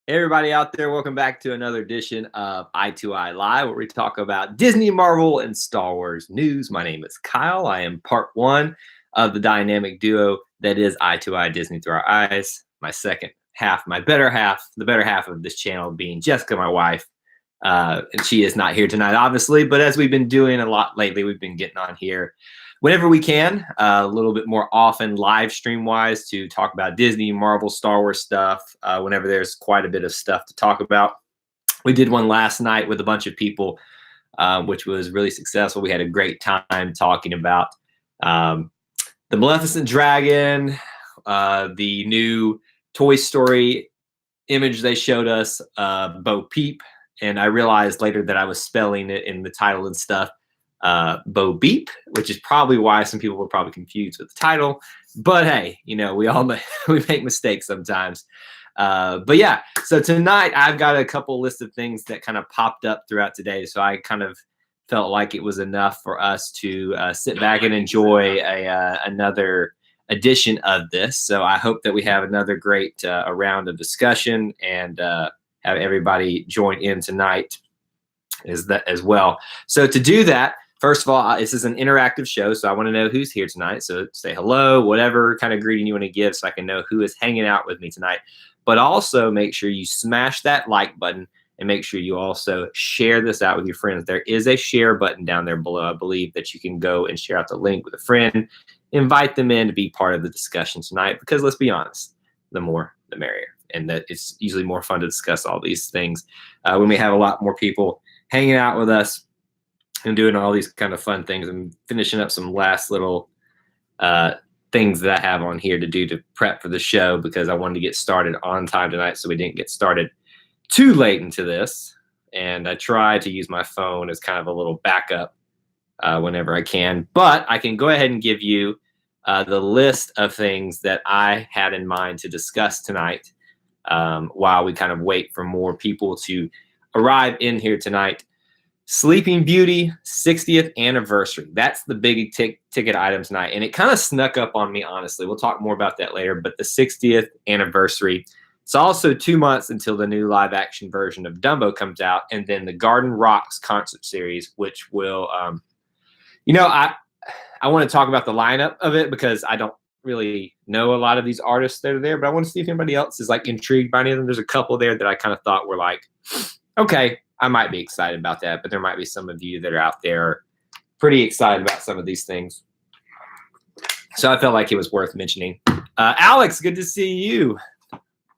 Hey, everybody out there, welcome back to another edition of Eye2Eye Live, where we talk about Disney, Marvel, and Star Wars news. My name is Kyle. I am part one of the dynamic duo that is Eye2Eye Disney Through Our Eyes. My second half, the better half of this channel being Jessica, my wife. And she is not here tonight, obviously, but as we've been doing a lot lately, we've been getting on here whenever we can, a little bit more often live stream wise to talk about Disney, Marvel, Star Wars stuff, whenever there's quite a bit of stuff to talk about. We did one last night with a bunch of people, which was really successful. We had a great time talking about the Maleficent Dragon, the new Toy Story image they showed us, Bo Peep. And I realized later that I was spelling it in the title and stuff, Bo Beep, which is probably why some people were probably confused with the title. But hey, you know, we make mistakes sometimes. But yeah, so tonight I've got a couple lists of things that kind of popped up throughout today. So I kind of felt like it was enough for us to sit back and enjoy another edition of this. So I hope that we have another great round of discussion and have everybody join in tonight as well. So to do that, first of all, this is an interactive show, so I want to know who's here tonight. So say hello, whatever kind of greeting you want to give so I can know who is hanging out with me tonight. But also make sure you smash that like button and make sure you also share this out with your friends. There is a share button down there below, I believe, that you can go and share out the link with a friend. Invite them in to be part of the discussion tonight because let's be honest, the more the merrier. And that it's usually more fun to discuss all these things when we have a lot more people hanging out with us and doing all these kind of fun things and finishing up some last little things that I have on here to do to prep for the show because I wanted to get started on time tonight so we didn't get started too late into this. And I try to use my phone as kind of a little backup whenever I can. But I can go ahead and give you the list of things that I had in mind to discuss tonight while we kind of wait for more people to arrive in here tonight. Sleeping Beauty 60th anniversary. That's the big ticket item tonight. And it kind of snuck up on me, honestly. We'll talk more about that later. But the 60th anniversary. It's also 2 months until the new live action version of Dumbo comes out. And then the Garden Rocks concert series, which will, I want to talk about the lineup of it because I don't really know a lot of these artists that are there. But I want to see if anybody else is like intrigued by any of them. There's a couple there that I kind of thought were like, okay, I might be excited about that, but there might be some of you that are out there pretty excited about some of these things. So I felt like it was worth mentioning. Alex, good to see you.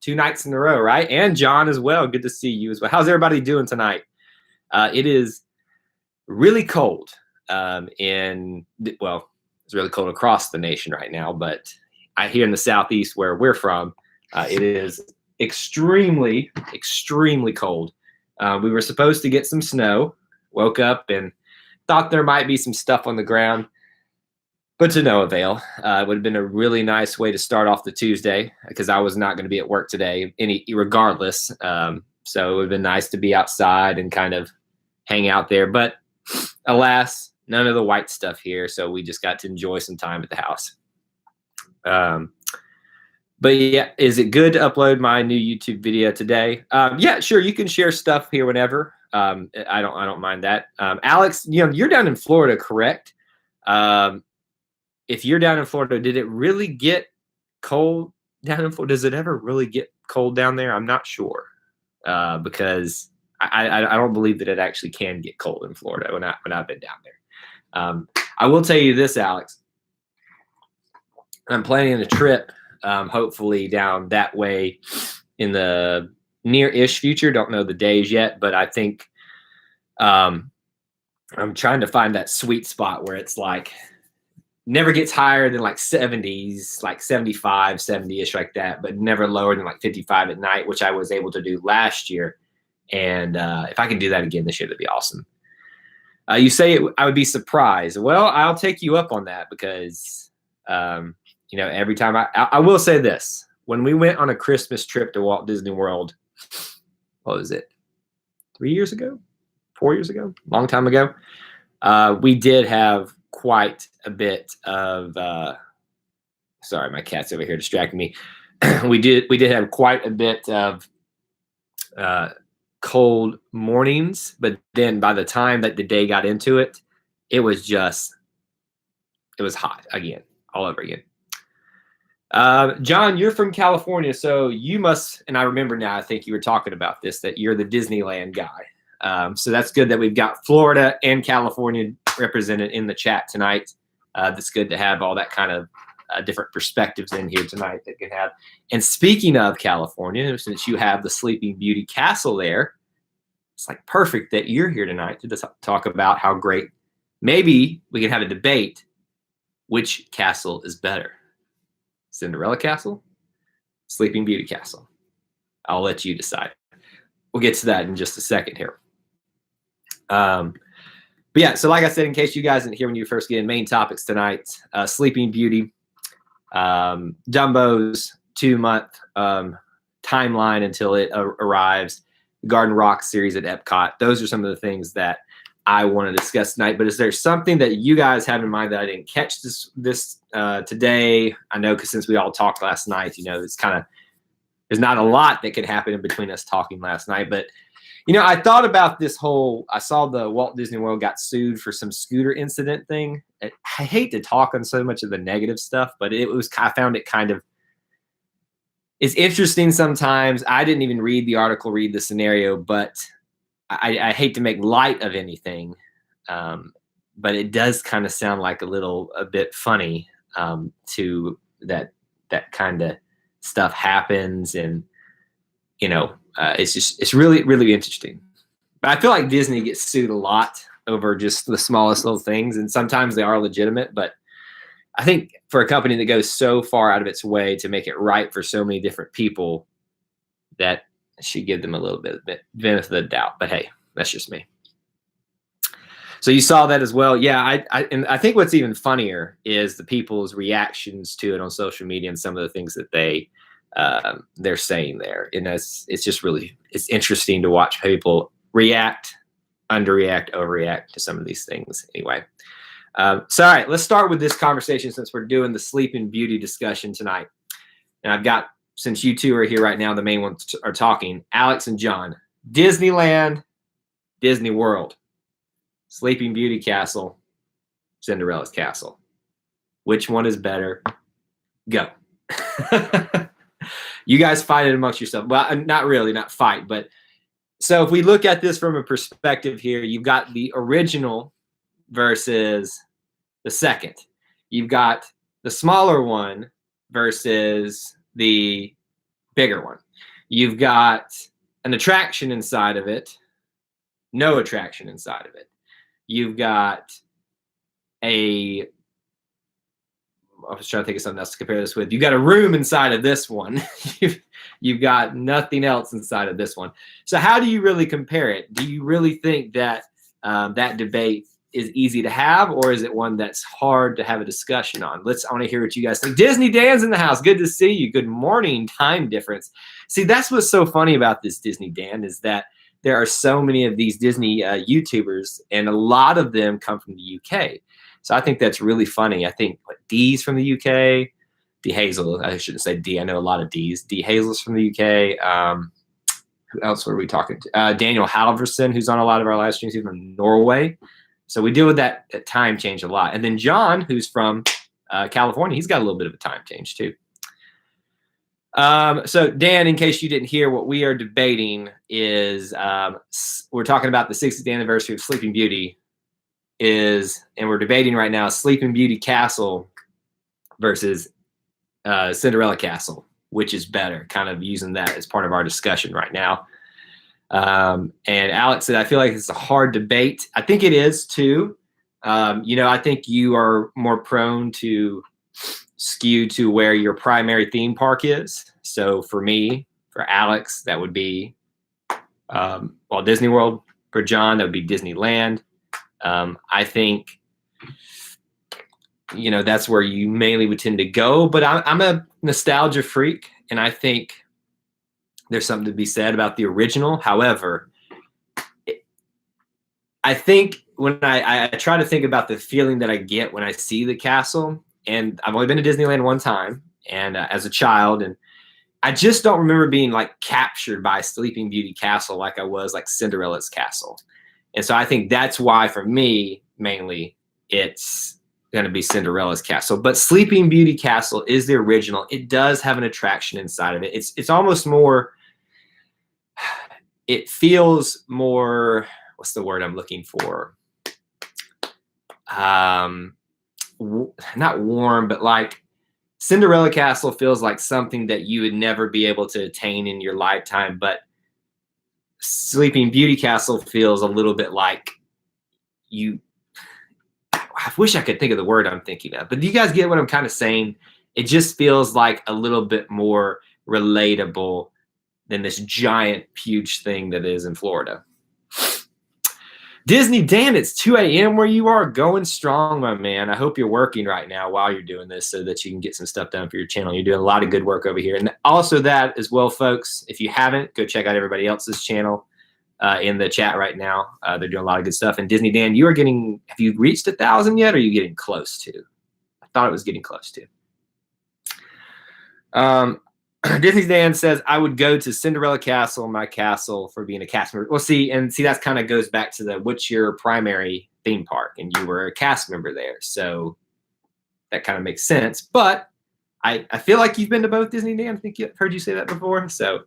2 nights in a row, right? And John as well. Good to see you as well. How's everybody doing tonight? It is really cold it's really cold across the nation right now, but here in the Southeast where we're from, it is extremely, extremely cold. We were supposed to get some snow, woke up and thought there might be some stuff on the ground, but to no avail. It would have been a really nice way to start off the Tuesday because I was not going to be at work today regardless. So it would have been nice to be outside and kind of hang out there. But alas, none of the white stuff here. So we just got to enjoy some time at the house. But yeah, is it good to upload my new YouTube video today? Yeah, sure. You can share stuff here whenever. I don't mind that. Alex, you're down in Florida, correct? If you're down in Florida, did it really get cold down in Florida? Does it ever really get cold down there? I'm not sure because I don't believe that it actually can get cold in Florida when I've been down there. I will tell you this, Alex. I'm planning a trip. Hopefully down that way in the near-ish future. Don't know the days yet, but I think I'm trying to find that sweet spot where it's like never gets higher than like 70s, like 75, 70-ish like that, but never lower than like 55 at night, which I was able to do last year. And if I can do that again this year, that'd be awesome. You say I would be surprised. Well, I'll take you up on that because every time I will say this, when we went on a Christmas trip to Walt Disney World, what was it? 3 years ago, 4 years ago, long time ago. We did have quite a bit of, sorry, my cat's over here distracting me. We did have quite a bit of cold mornings, but then by the time that the day got into it, it was hot again, all over again. John, you're from California, so you must, and I remember now, I think you were talking about this, that you're the Disneyland guy. So that's good that we've got Florida and California represented in the chat tonight. That's good to have all that kind of different perspectives in here tonight that can have. And speaking of California, since you have the Sleeping Beauty Castle there, it's like perfect that you're here tonight to just talk about how great. Maybe we can have a debate. Which castle is better? Cinderella Castle, Sleeping Beauty Castle. I'll let you decide. We'll get to that in just a second here. But yeah, so like I said, in case you guys didn't hear when you first get in, main topics tonight, Sleeping Beauty, Dumbo's 2-month timeline until it arrives, Garden Rock series at Epcot. Those are some of the things that I want to discuss tonight. But is there something that you guys have in mind that I didn't catch this today? I know because since we all talked last night, it's kind of, there's not a lot that could happen in between us talking last night. But, I thought about this I saw the Walt Disney World got sued for some scooter incident thing. I hate to talk on so much of the negative stuff, but I found it kind of, it's interesting sometimes. I didn't even read the article, read the scenario, but I hate to make light of anything, but it does kind of sound like a bit funny to that kind of stuff happens, and it's really, really interesting. But I feel like Disney gets sued a lot over just the smallest little things, and sometimes they are legitimate. But I think for a company that goes so far out of its way to make it right for so many different people, that should give them a little bit benefit of the doubt. But hey, that's just me. So you saw that as well. Yeah, and I think what's even funnier is the people's reactions to it on social media and some of the things that they're saying there. It's just really, it's interesting to watch people react, underreact, overreact to some of these things. Anyway, so all right, let's start with this conversation since we're doing the Sleeping Beauty discussion tonight. And I've got, since you two are here right now, the main ones are talking, Alex and John. Disneyland, Disney World, Sleeping Beauty Castle, Cinderella's Castle. Which one is better? Go. You guys fight it amongst yourself. Well, not really, not fight, but so if we look at this from a perspective here, you've got the original versus the second. You've got the smaller one versus the bigger one. You've got an attraction inside of it, no attraction inside of it. You've got I was trying to think of something else to compare this with. You've got a room inside of this one. You've got nothing else inside of this one. So how do you really compare it? Do you really think that that debate is easy to have, or is it one that's hard to have a discussion on? I want to hear what you guys think. Disney Dan's in the house. Good to see you. Good morning. Time difference. See, that's what's so funny about this Disney Dan is that there are so many of these Disney YouTubers, and a lot of them come from the UK. So I think that's really funny. I think Dee's from the UK. D Hazel. I shouldn't say D. I know a lot of D's. D Hazel's from the UK. Who else were we talking to? Daniel Halverson, who's on a lot of our live streams, he's from Norway. So we deal with that time change a lot. And then John, who's from California, he's got a little bit of a time change too. So Dan, in case you didn't hear, what we are debating is we're talking about the 60th anniversary of Sleeping Beauty and we're debating right now Sleeping Beauty Castle versus Cinderella Castle, which is better, kind of using that as part of our discussion right now. And Alex said, I feel like it's a hard debate. I think it is too. I think you are more prone to skew to where your primary theme park is. So for me, for Alex, that would be Walt Disney World. For John, that would be Disneyland. I think, that's where you mainly would tend to go. But I'm a nostalgia freak, and I think there's something to be said about the original. However, I think when I try to think about the feeling that I get when I see the castle, and I've only been to Disneyland one time, and as a child, and I just don't remember being like captured by Sleeping Beauty Castle like I was like Cinderella's castle. And so I think that's why for me, mainly, it's going to be Cinderella's castle. But Sleeping Beauty Castle is the original. It does have an attraction inside of it. It's almost more, it feels more, what's the word I'm looking for? Not warm, but like Cinderella Castle feels like something that you would never be able to attain in your lifetime. But Sleeping Beauty Castle feels a little bit like I wish I could think of the word I'm thinking of, but do you guys get what I'm kind of saying? It just feels like a little bit more relatable than this giant, huge thing that is in Florida. Disney Dan, it's 2 a.m. where you are, going strong, my man. I hope you're working right now while you're doing this so that you can get some stuff done for your channel. You're doing a lot of good work over here. And also that as well, folks, if you haven't, go check out everybody else's channel in the chat right now. They're doing a lot of good stuff. And Disney Dan, have you reached 1,000 yet, or are you getting close to? I thought it was getting close to. Disney Dan says, I would go to Cinderella Castle, my castle, for being a cast member. Well, see, that kind of goes back to what's your primary theme park? And you were a cast member there. So that kind of makes sense. But I feel like you've been to both, Disney Dan. I think I've heard you say that before. So,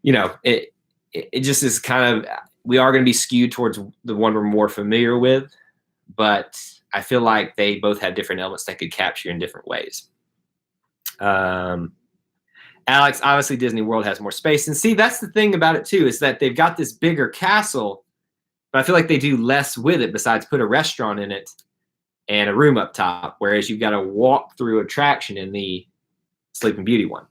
it just is kind of, we are going to be skewed towards the one we're more familiar with. But I feel like they both have different elements that could capture in different ways. Alex, obviously Disney World has more space. And see, that's the thing about it too, is that they've got this bigger castle, but I feel like they do less with it besides put a restaurant in it and a room up top, whereas you've got a walk-through attraction in the Sleeping Beauty one.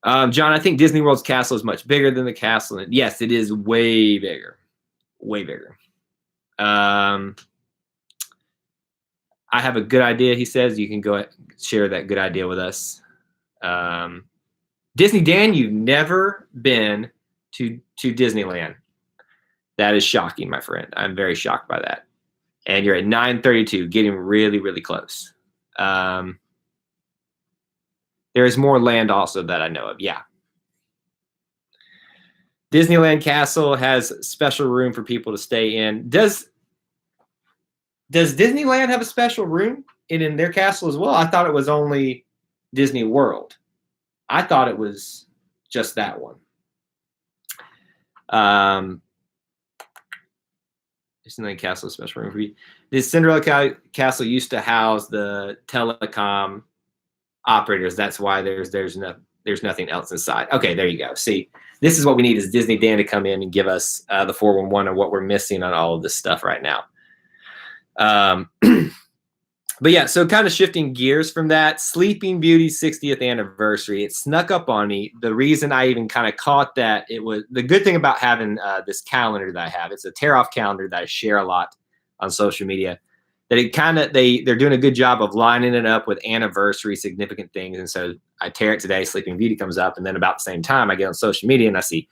John, I think Disney World's castle is much bigger than the castle. And yes, it is way bigger. Way bigger. I have a good idea, he says. You can go share that good idea with us. Disney Dan, you've never been to Disneyland. That is shocking, my friend. I'm very shocked by that. And you're at 932, getting really, really close. There is more land also that I know of. Yeah. Disneyland Castle has special room for people to stay in. Does Disneyland have a special room in their castle as well? I thought it was only Disney World. I thought it was just that one. Disneyland Castle special room for you. This Cinderella Castle used to house the telecom operators. That's why there's nothing else inside. Okay, there you go. See, this is what we need, is Disney Dan to come in and give us the 411 of what we're missing on all of this stuff right now. But yeah, so kind of shifting gears from that, Sleeping Beauty's 60th anniversary, it snuck up on me. The reason I even kind of caught that, it was the good thing about having this calendar that I have. It's a tear-off calendar that I share a lot on social media. That it kind of, they're doing a good job of lining it up with anniversary significant things. And so I tear it today, Sleeping Beauty comes up, and then about the same time I get on social media and I see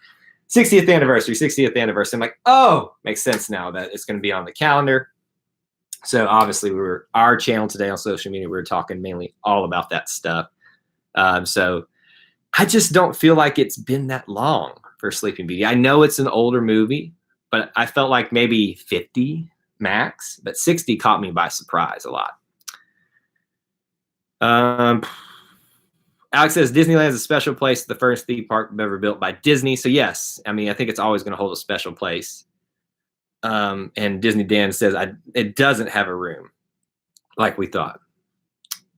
60th anniversary, 60th anniversary. I'm like, oh, makes sense now that it's going to be on the calendar. So obviously our channel today on social media, we were talking mainly all about that stuff. So I just don't feel like it's been that long for Sleeping Beauty. I know it's an older movie, but I felt like maybe 50 max, but 60 caught me by surprise a lot. Alex says Disneyland is a special place, the first theme park ever built by Disney. So yes, I mean, I think it's always going to hold a special place. And Disney Dan says it doesn't have a room like we thought.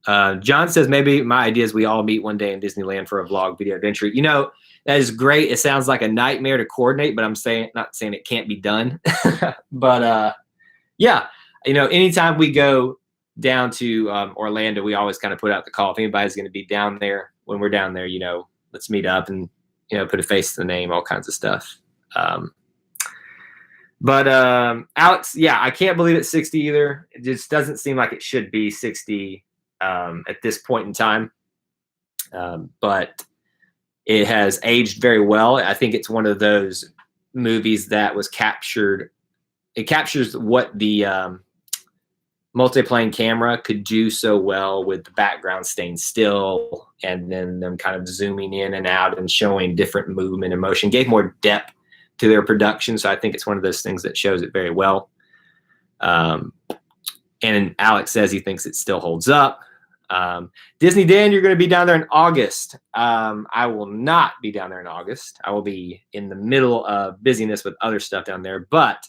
John says maybe my idea is we all meet one day in Disneyland for a vlog video adventure. You know, that is great. It sounds like a nightmare to coordinate, but I'm not saying it can't be done. But yeah, you know, anytime we go down to Orlando, we always kind of put out the call. If anybody's going to be down there when we're down there, you know, let's meet up and, you know, put a face to the name, all kinds of stuff. But Alex, yeah, I can't believe it's 60 either. It just doesn't seem like it should be 60 at this point in time. But it has aged very well. I think it's one of those movies that was captured. It captures what the multiplane camera could do so well with the background staying still and then them kind of zooming in and out and showing different movement and motion, gave more depth to their production. So I think it's one of those things that shows it very well. And Alex says he thinks it still holds up. Disney Dan, you're going to be down there in August. I will not be down there in August. I will be in the middle of busyness with other stuff down there, but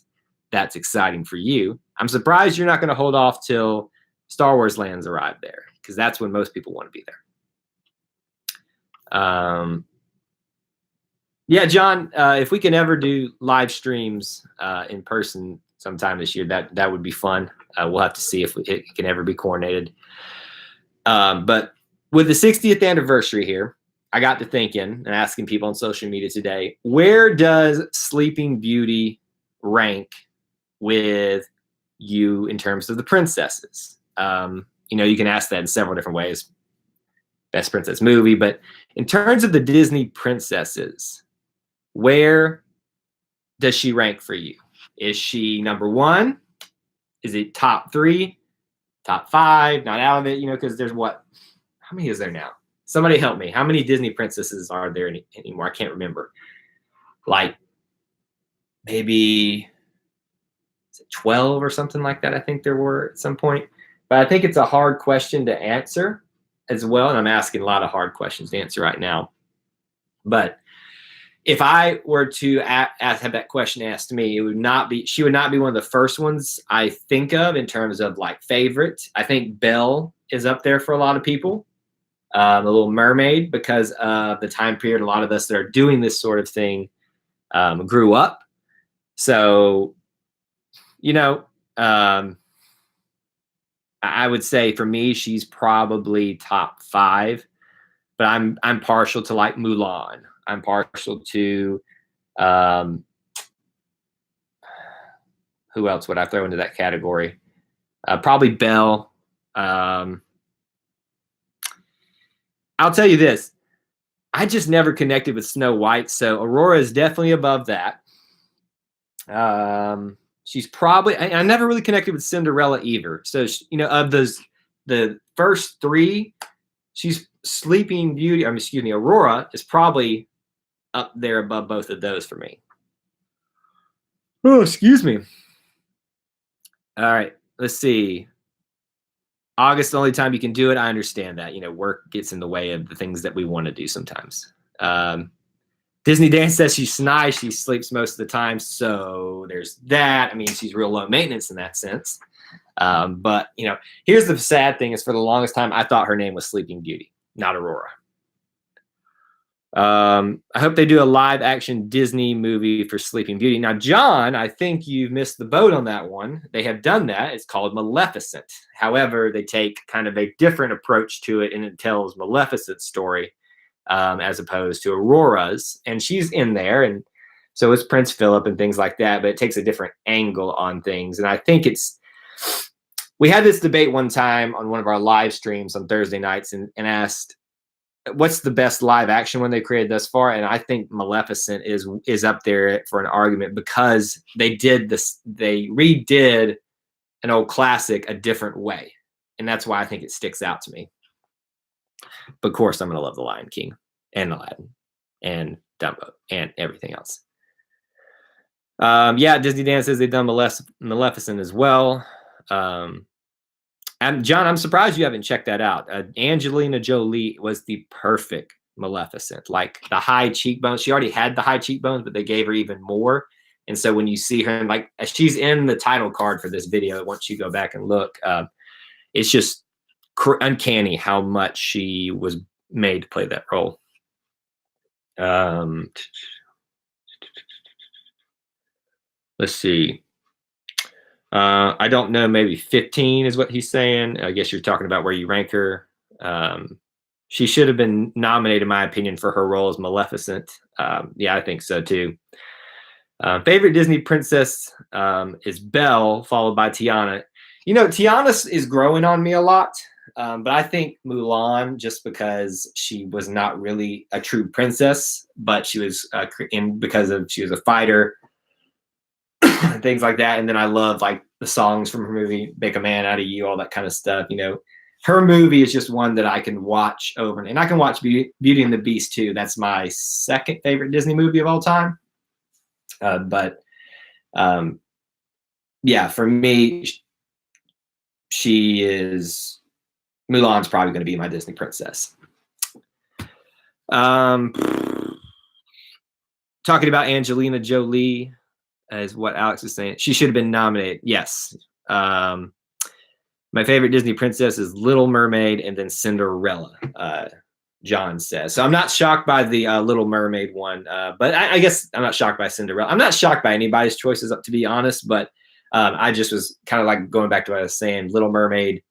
that's exciting for you. I'm surprised you're not going to hold off till Star Wars Lands arrive there, because that's when most people want to be there. Yeah, John, if we can ever do live streams in person sometime this year, that would be fun. We'll have to see if it can ever be coordinated. But with the 60th anniversary here, I got to thinking and asking people on social media today, where does Sleeping Beauty rank with you in terms of the princesses? You can ask that in several different ways. Best princess movie, but in terms of the Disney princesses, where does she rank for you? Is she number one? Is it top three? Top five? Not out of it, because there's how many is there now? Somebody help me. How many Disney princesses are there anymore? I can't remember. Like maybe 12 or something like that. I think there were at some point. But I think it's a hard question to answer as well. And I'm asking a lot of hard questions to answer right now. But if I were to have that question asked to me, she would not be one of the first ones I think of in terms of like favorite. I think Belle is up there for a lot of people. The Little Mermaid, because of the time period a lot of us that are doing this sort of thing grew up. So, I would say for me, she's probably top five, but I'm partial to like Mulan. I'm partial to who else would I throw into that category? Probably Belle. I'll tell you this. I just never connected with Snow White, so Aurora is definitely above that. She's probably, I never really connected with Cinderella either. So, of the first three, she's Sleeping Beauty, Aurora is probably up there above both of those for me. Oh, excuse me. All right, let's see. August, the only time you can do it. I understand that. Work gets in the way of the things that we want to do sometimes. Disney Dan says she's nice. She sleeps most of the time. So there's that. She's real low maintenance in that sense. But, here's the sad thing is for the longest time, I thought her name was Sleeping Beauty, not Aurora. I hope they do a live action Disney movie for Sleeping Beauty. Now, John, I think you've missed the boat on that one. They have done that. It's called Maleficent. However, they take kind of a different approach to it, and it tells Maleficent's story as opposed to Aurora's. And she's in there, and so is Prince Philip and things like that, but it takes a different angle on things. And I think we had this debate one time on one of our live streams on Thursday nights and asked, what's the best live action one they created thus far? And I think Maleficent is up there for an argument because they redid an old classic a different way. And that's why I think it sticks out to me. But of course, I'm going to love The Lion King and Aladdin and Dumbo and everything else. Yeah, Disney Dan says they've done Maleficent as well. And John, I'm surprised you haven't checked that out. Angelina Jolie was the perfect Maleficent, like the high cheekbones. She already had the high cheekbones, but they gave her even more. And so when you see her, like she's in the title card for this video, once you go back and look, it's just uncanny how much she was made to play that role. Let's see. I don't know, maybe 15 is what he's saying. I guess you're talking about where you rank her. She should have been nominated, in my opinion, for her role as Maleficent. Yeah, I think so too. Favorite Disney princess is Belle, followed by Tiana. Tiana is growing on me a lot, but I think Mulan, just because she was not really a true princess, but she was because she was a fighter. Things like that. And then I love like the songs from her movie, Make a Man Out of You, all that kind of stuff. You know, her movie is just one that I can watch over, and I can watch Beauty and the Beast too. That's my second favorite Disney movie of all time. Yeah, for me, Mulan's probably going to be my Disney princess. Talking about Angelina Jolie, is what Alex is saying. She should have been nominated. Yes. My favorite Disney princess is Little Mermaid and then Cinderella, John says. So I'm not shocked by the Little Mermaid one, but I guess I'm not shocked by Cinderella. I'm not shocked by anybody's choices, to be honest, but I just was kind of like going back to what I was saying. Little Mermaid,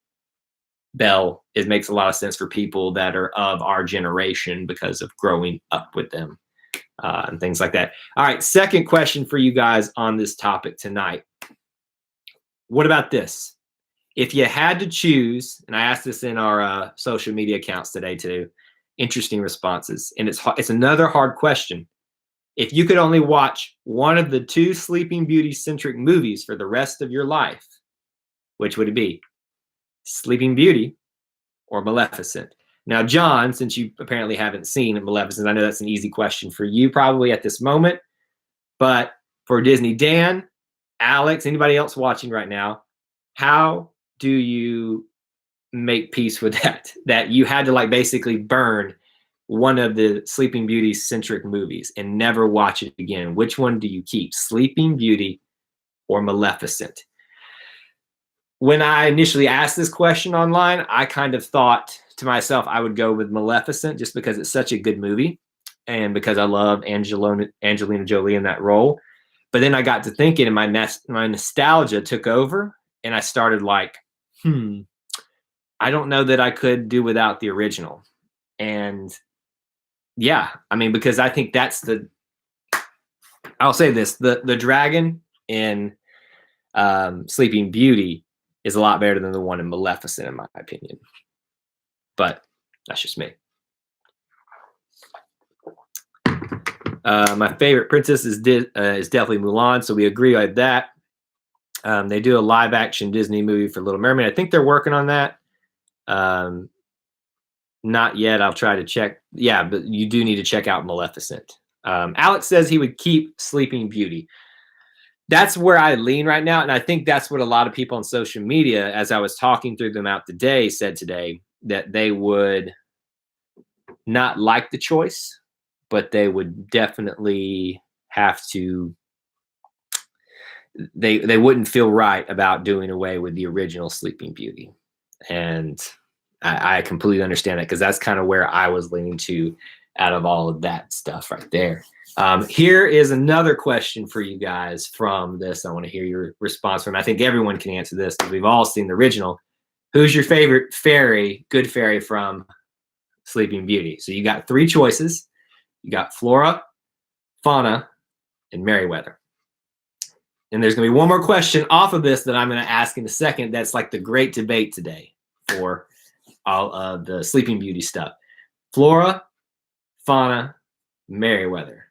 Belle, it makes a lot of sense for people that are of our generation because of growing up with them. And things like that. All right, second question for you guys on this topic tonight. What about this? If you had to choose, and I asked this in our social media accounts today too, interesting responses, and it's another hard question. If you could only watch one of the two Sleeping Beauty-centric movies for the rest of your life, which would it be? Sleeping Beauty or Maleficent? Now, John, since you apparently haven't seen Maleficent, I know that's an easy question for you probably at this moment. But for Disney, Dan, Alex, anybody else watching right now, how do you make peace with that? That you had to like basically burn one of the Sleeping Beauty-centric movies and never watch it again. Which one do you keep? Sleeping Beauty or Maleficent? When I initially asked this question online, I kind of thought to myself I would go with Maleficent just because it's such a good movie and because I love Angelina Jolie in that role. But then I got to thinking and my nostalgia took over and I started like, I don't know that I could do without the original. And yeah, I mean, because I think that's I'll say this, the dragon in Sleeping Beauty is a lot better than the one in Maleficent, in my opinion. But that's just me. My favorite princess is definitely Mulan, so we agree on that. They do a live-action Disney movie for Little Mermaid. I think they're working on that. Not yet. I'll try to check. Yeah, but you do need to check out Maleficent. Alex says he would keep Sleeping Beauty. That's where I lean right now, and I think that's what a lot of people on social media, as I was talking through them out today, said today, that they would not like the choice, but they would definitely have to, they wouldn't feel right about doing away with the original Sleeping Beauty. And I completely understand that because that's kind of where I was leaning to out of all of that stuff right there. Here is another question for you guys from this. I want to hear your response from. I think everyone can answer this because we've all seen the original. Who's your favorite fairy, good fairy from Sleeping Beauty? So you got three choices. You got Flora, Fauna, and Merryweather. And there's going to be one more question off of this that I'm going to ask in a second. That's like the great debate today for all of the Sleeping Beauty stuff. Flora, Fauna, Merryweather.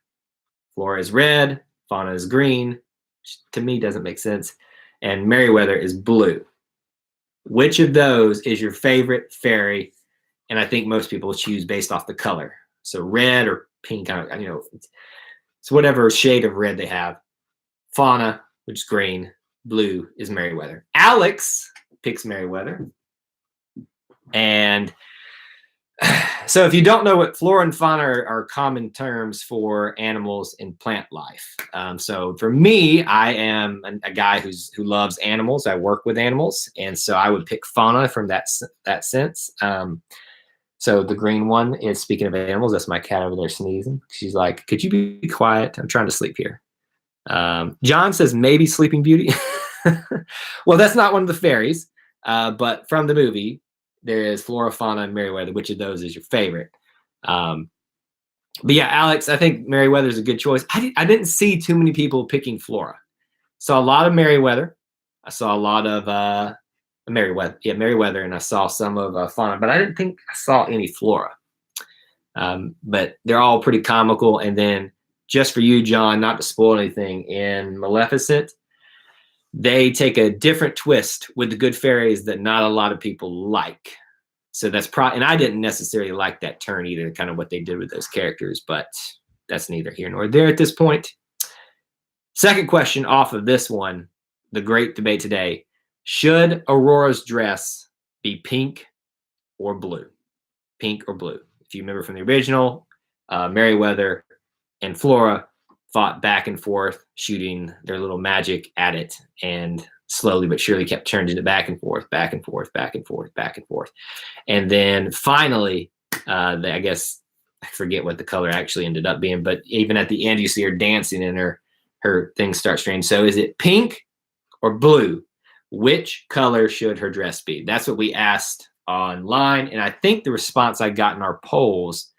Flora is red, Fauna is green, which to me doesn't make sense, and Merryweather is blue. Which of those is your favorite fairy? And I think most people choose based off the color. So red or pink, it's whatever shade of red they have. Fauna, which is green, blue is Merryweather. Alex picks Merryweather. And so if you don't know what flora and fauna are common terms for animals in plant life. So for me, I am a guy who loves animals. I work with animals. And so I would pick fauna from that sense. So the green one is, speaking of animals, that's my cat over there sneezing. She's like, could you be quiet? I'm trying to sleep here. John says maybe Sleeping Beauty. Well, that's not one of the fairies, but from the movie, there is Flora, Fauna, and Merryweather. Which of those is your favorite? But yeah, Alex, I think Merryweather is a good choice. I didn't see too many people picking Flora. Saw a lot of Merryweather. I saw a lot of Merryweather. Yeah, Merryweather, and I saw some of Fauna, but I didn't think I saw any Flora. But they're all pretty comical. And then just for you, John, not to spoil anything, in Maleficent, they take a different twist with the good fairies that not a lot of people like. So that's and I didn't necessarily like that turn either, kind of what they did with those characters, but that's neither here nor there at this point. Second question off of this one, the great debate today. Should Aurora's dress be pink or blue? Pink or blue? If you remember from the original, Merryweather and Flora fought back and forth, shooting their little magic at it, and slowly but surely kept turning it back and forth, back and forth, back and forth, back and forth. And then finally, I guess I forget what the color actually ended up being, but even at the end, you see her dancing and her things start strange. So is it pink or blue? Which color should her dress be? That's what we asked online. And I think the response I got in our polls,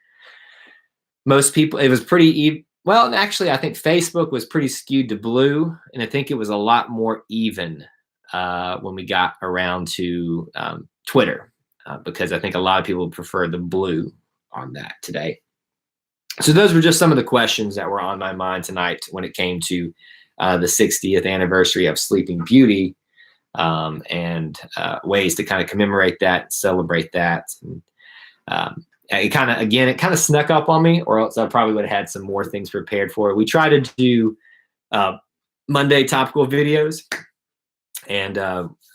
most people, it was pretty well, actually, I think Facebook was pretty skewed to blue, and I think it was a lot more even when we got around to Twitter, because I think a lot of people prefer the blue on that today. So those were just some of the questions that were on my mind tonight when it came to the 60th anniversary of Sleeping Beauty, and ways to kind of commemorate that, celebrate that. And, it kind of snuck up on me, or else I probably would have had some more things prepared for it. We try to do Monday topical videos, and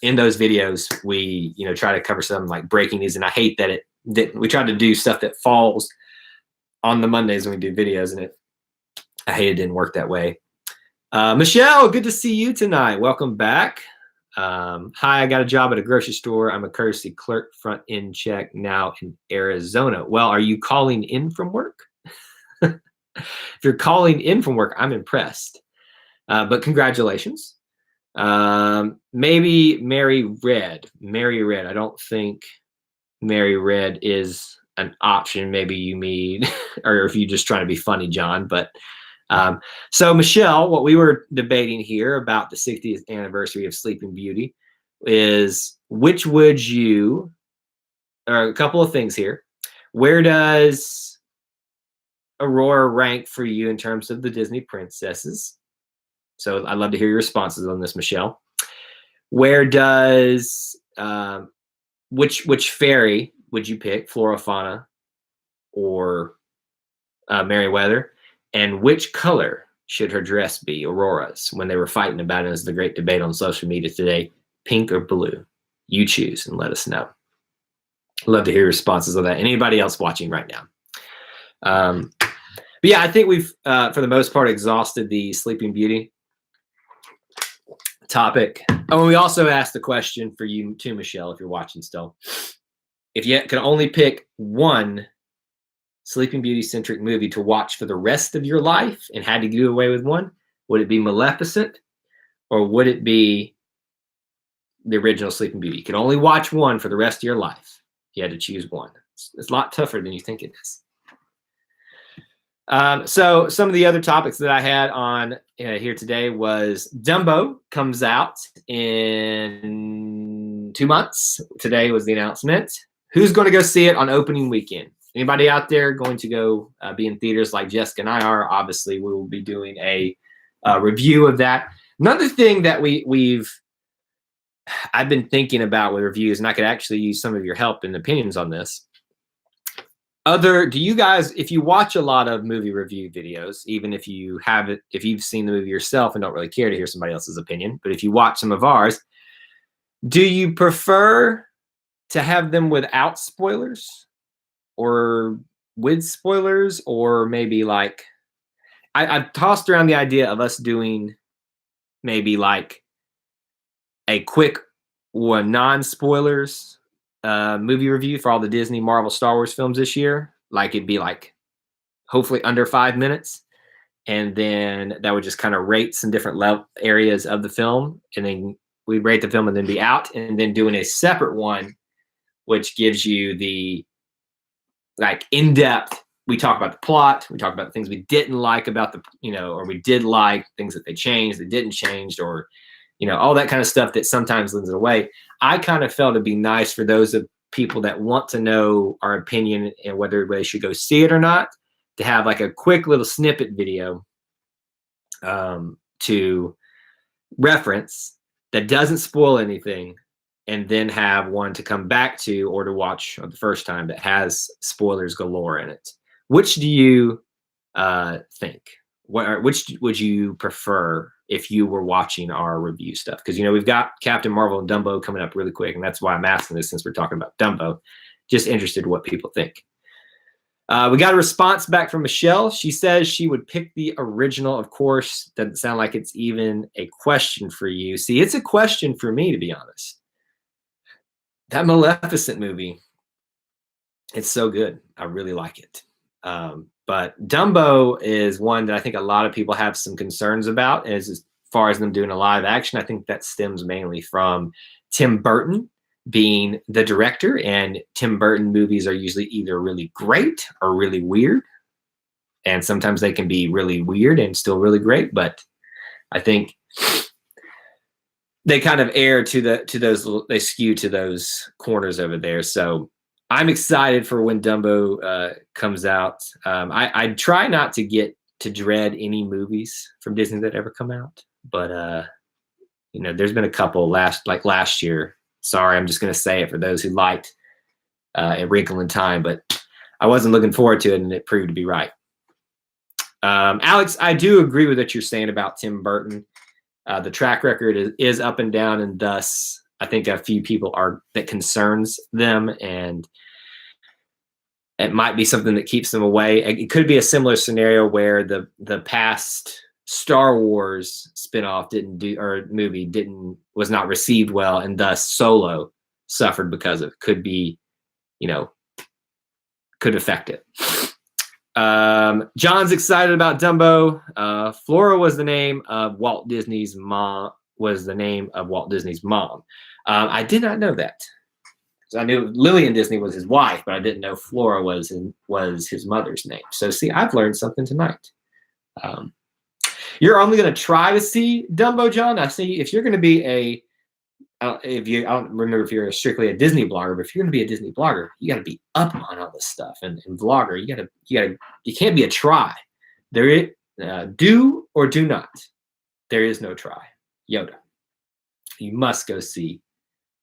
in those videos we try to cover something like breaking news. And I hate that we try to do stuff that falls on the Mondays when we do videos, and I hate it didn't work that way. Michelle, good to see you tonight. Welcome back. Hi, I got a job at a grocery store. I'm a courtesy clerk, front end check, now in Arizona. Well, are you calling in from work? If you're calling in from work, I'm impressed. But congratulations. Maybe Mary Red. I don't think Mary Red is an option. Maybe you mean, or if you're just trying to be funny, John. But so Michelle, what we were debating here about the 60th anniversary of Sleeping Beauty is which would you, or a couple of things here. Where does Aurora rank for you in terms of the Disney princesses? So I'd love to hear your responses on this, Michelle. Where does, which fairy would you pick, Flora, Fauna, or Merryweather? And which color should her dress be, Aurora's, when they were fighting about it as the great debate on social media today? Pink or blue? You choose and let us know. Love to hear responses on that. Anybody else watching right now? But yeah, I think we've, for the most part, exhausted the Sleeping Beauty topic. Oh, and we also asked the question for you too, Michelle, if you're watching still. If you could only pick one Sleeping Beauty centric movie to watch for the rest of your life and had to do away with one, would it be Maleficent or would it be the original Sleeping Beauty? You could only watch one for the rest of your life. You had to choose one. It's a lot tougher than you think it is. So some of the other topics that I had on here today was Dumbo comes out in 2 months. Today was the announcement. Who's going to go see it on opening weekend? Anybody out there going to go be in theaters like Jessica and I are? Obviously, we will be doing a review of that. Another thing that I've been thinking about with reviews, and I could actually use some of your help and opinions on this. Do you guys, if you watch a lot of movie review videos, even if you've seen the movie yourself and don't really care to hear somebody else's opinion, but if you watch some of ours, do you prefer to have them without spoilers or with spoilers, or maybe like I've tossed around the idea of us doing maybe like a quick or non-spoilers movie review for all the Disney, Marvel, Star Wars films this year. Like it'd be like hopefully under 5 minutes, and then that would just kind of rate some different areas of the film, and then we rate the film and then be out, and then doing a separate one which gives you the like in-depth. We talk about the plot, we talk about the things we didn't like about the, or we did like things that they changed, that didn't change, or all that kind of stuff that sometimes lends it away. I kind of felt it'd be nice for those of people that want to know our opinion and whether they should go see it or not, to have like a quick little snippet video to reference that doesn't spoil anything, and then have one to come back to or to watch the first time that has spoilers galore in it. Which do you think? Which would you prefer if you were watching our review stuff? Because, you know, we've got Captain Marvel and Dumbo coming up really quick, and that's why I'm asking this, since we're talking about Dumbo. Just interested in what people think. We got a response back from Michelle. She says she would pick the original. Of course, doesn't sound like it's even a question for you. See, it's a question for me, to be honest. That Maleficent movie, it's so good. I really like it. But Dumbo is one that I think a lot of people have some concerns about. As far as them doing a live action, I think that stems mainly from Tim Burton being the director, and Tim Burton movies are usually either really great or really weird. And sometimes they can be really weird and still really great, but I think they kind of err to those, they skew to those corners over there. So I'm excited for when Dumbo comes out. I try not to get to dread any movies from Disney that ever come out, but you know, there's been a couple last year. Sorry, I'm just going to say it for those who liked A Wrinkle in Time, but I wasn't looking forward to it, and it proved to be right. Alex, I do agree with what you're saying about Tim Burton. The track record is up and down, and thus I think a few people that concerns them, and it might be something that keeps them away. It could be a similar scenario where the past Star Wars spinoff was not received well, and thus Solo suffered because of it. Could be, you know, could affect it. John's excited about Dumbo. Flora was the name of Walt Disney's mom. I did not know that. So I knew Lillian Disney was his wife, but I didn't know Flora was his mother's name. So see, I've learned something tonight. You're only going to try to see Dumbo, John. I see if you're going to be I don't remember if you're strictly a Disney blogger, but if you're going to be a Disney blogger, you got to be up on all this stuff. And vlogger, you can't be a try. There is do or do not. There is no try. Yoda. You must go see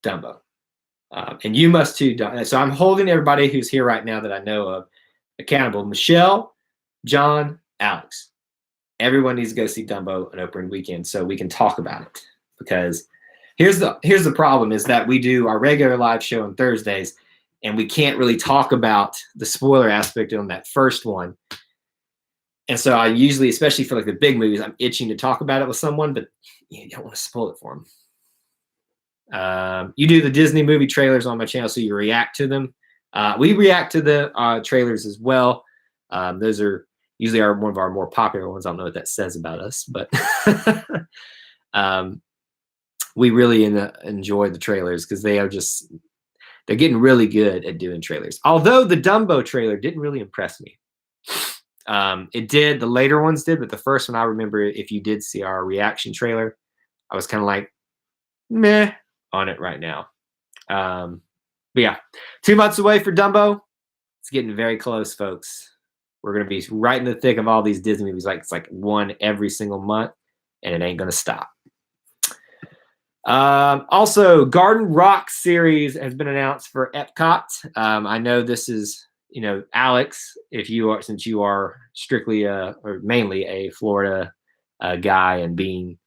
Dumbo. And you must too. So I'm holding everybody who's here right now that I know of accountable. Michelle, John, Alex. Everyone needs to go see Dumbo on opening weekend so we can talk about it. Because here's the problem is that we do our regular live show on Thursdays, and we can't really talk about the spoiler aspect on that first one. And so I usually, especially for like the big movies, I'm itching to talk about it with someone, but you don't want to spoil it for them. You do the Disney movie trailers on my channel, so you react to them. We react to the trailers as well. Those are usually one of our more popular ones. I don't know what that says about us, but we really enjoy the trailers because they're getting really good at doing trailers. Although the Dumbo trailer didn't really impress me. It did, the later ones did, but the first one I remember, if you did see our reaction trailer, I was kind of like, meh on it right now. But yeah, 2 months away for Dumbo. It's getting very close, folks. We're going to be right in the thick of all these Disney movies. It's like one every single month, and it ain't going to stop. Also, Garden Rock series has been announced for Epcot. I know this is, Alex, since you are strictly or mainly a Florida guy, and being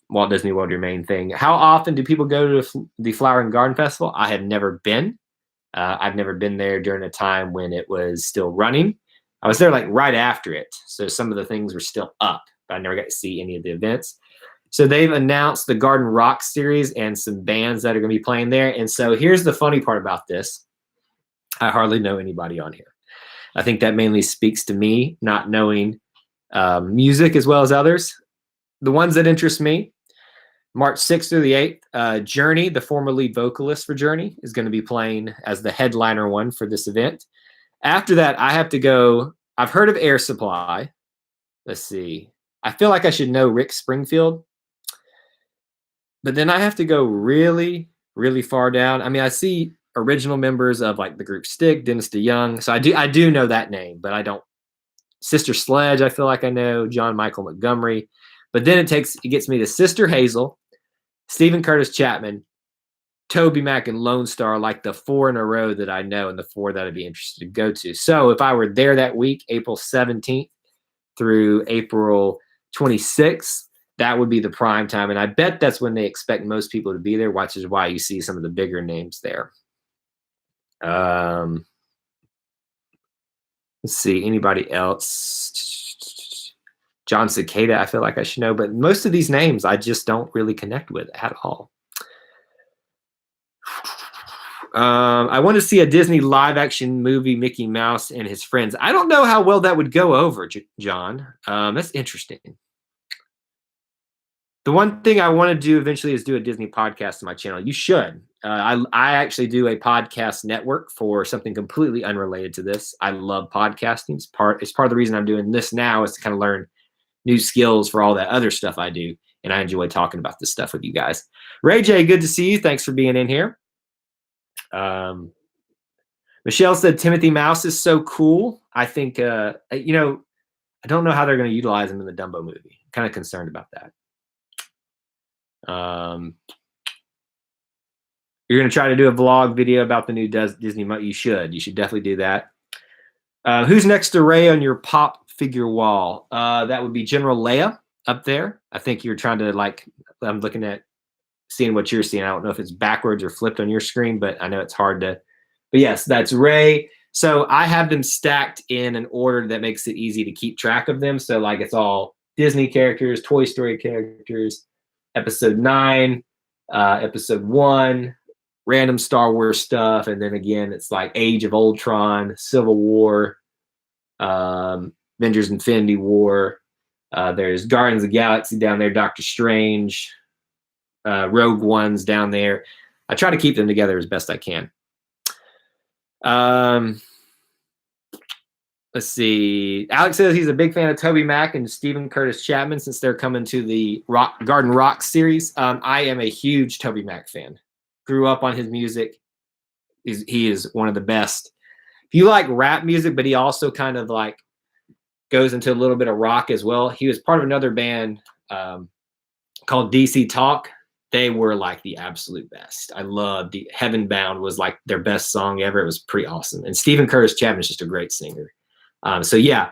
Walt Disney World your main thing. How often do people go to the Flower and Garden Festival? I have never been. I've never been there during a time when it was still running. I was there like right after it, so some of the things were still up, but I never got to see any of the events. So they've announced the Garden Rock series and some bands that are going to be playing there. And so here's the funny part about this. I hardly know anybody on here. I think that mainly speaks to me not knowing music as well as others. The ones that interest me, March 6th through the 8th, Journey, the former lead vocalist for Journey, is going to be playing as the headliner one for this event. After that, I have to go. I've heard of Air Supply. Let's see. I feel like I should know Rick Springfield. But then I have to go really, really far down. I mean, I see original members of like the group Stick, Dennis DeYoung. So I do know that name, but I don't. Sister Sledge, I feel like I know. John Michael Montgomery. But then it gets me to Sister Hazel, Stephen Curtis Chapman, Toby Mac, and Lone Star, like the 4 in a row that I know and the 4 that I'd be interested to go to. So if I were there that week, April 17th through April 26th, that would be the prime time. And I bet that's when they expect most people to be there, which is why you see some of the bigger names there. Let's see, anybody else? John Cicada, I feel like I should know, but most of these names I just don't really connect with at all. I want to see a Disney live-action movie, Mickey Mouse and his friends. I don't know how well that would go over, John. That's interesting. The one thing I want to do eventually is do a Disney podcast on my channel. You should. I actually do a podcast network for something completely unrelated to this. I love podcasting. It's part of the reason I'm doing this now is to kind of learn new skills for all that other stuff I do. And I enjoy talking about this stuff with you guys. Ray J, good to see you. Thanks for being in here. Michelle said Timothy Mouse is so cool. I think, I don't know how they're going to utilize him in the Dumbo movie. I'm kind of concerned about that. You're going to try to do a vlog video about the new Disney. You should definitely do that. Who's next to Ray on your pop figure wall? That would be General Leia up there. I think you're trying to I'm looking at seeing what you're seeing. I don't know if it's backwards or flipped on your screen, but I know it's hard to, but yes, that's Ray. So I have them stacked in an order that makes it easy to keep track of them. So it's all Disney characters, Toy Story characters, episode 9, episode 1, random Star Wars stuff. And then again, it's like Age of Ultron, Civil War, Avengers Infinity War. There's Guardians of the Galaxy down there, Doctor Strange, Rogue One's down there. I try to keep them together as best I can. Let's see. Alex says he's a big fan of Toby Mac and Stephen Curtis Chapman since they're coming to the Garden Rock series. I am a huge Toby Mac fan. Grew up on his music. He is one of the best. If you like rap music, but he also kind of goes into a little bit of rock as well. He was part of another band called DC Talk. They were the absolute best. I loved Heaven Bound was their best song ever. It was pretty awesome. And Stephen Curtis Chapman is just a great singer. So yeah,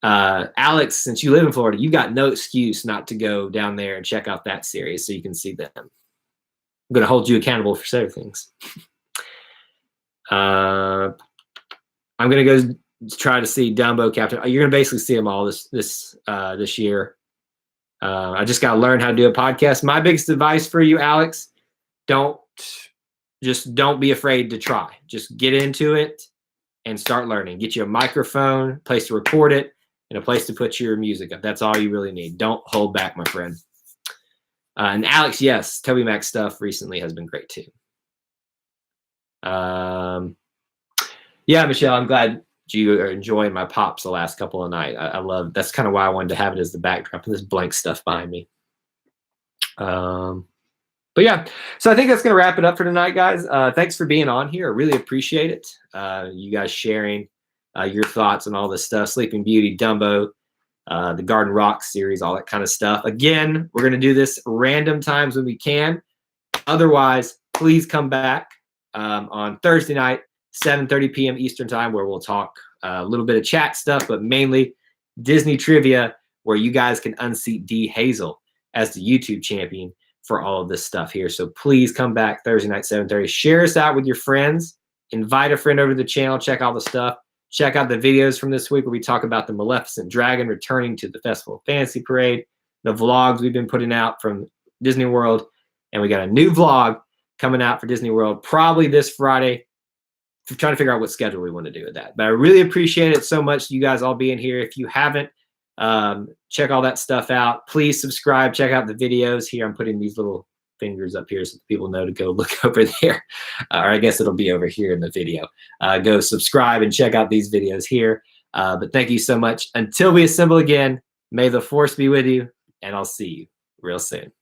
Alex, since you live in Florida, you've got no excuse not to go down there and check out that series so you can see them. I'm going to hold you accountable for certain things. I'm going to go try to see Dumbo, Captain. You're going to basically see them all this year. I just got to learn how to do a podcast. My biggest advice for you, Alex, don't be afraid to try. Just get into it and start learning. Get you a microphone, a place to record it, and a place to put your music up. That's all you really need. Don't hold back, my friend. And Alex, yes, Toby Mac stuff recently has been great too. Yeah, Michelle, I'm glad you are enjoying my pops the last couple of nights. I love, that's kind of why I wanted to have it as the backdrop of this blank stuff behind me. But yeah, so I think that's going to wrap it up for tonight, guys. Thanks for being on here. I really appreciate it. You guys sharing your thoughts on all this stuff, Sleeping Beauty, Dumbo, the Garden Rock series, all that kind of stuff. Again, we're going to do this random times when we can. Otherwise, please come back on Thursday night, 7:30 p.m. Eastern time, where we'll talk a little bit of chat stuff, but mainly Disney trivia, where you guys can unseat D. Hazel as the YouTube champion for all of this stuff here. So please come back Thursday night, 7:30. Share us out with your friends. Invite a friend over to the channel. Check all the stuff. Check out the videos from this week where we talk about the Maleficent Dragon returning to the Festival of Fantasy Parade, the vlogs we've been putting out from Disney World, and we got a new vlog coming out for Disney World probably this Friday. I'm trying to figure out what schedule we want to do with that. But I really appreciate it so much, you guys all being here. If you haven't, check all that stuff out. Please subscribe. Check out the videos here. I'm putting these little fingers up here so people know to go look over there. Or I guess it'll be over here in the video. Go subscribe and check out these videos here. But thank you so much. Until we assemble again, may the force be with you, and I'll see you real soon.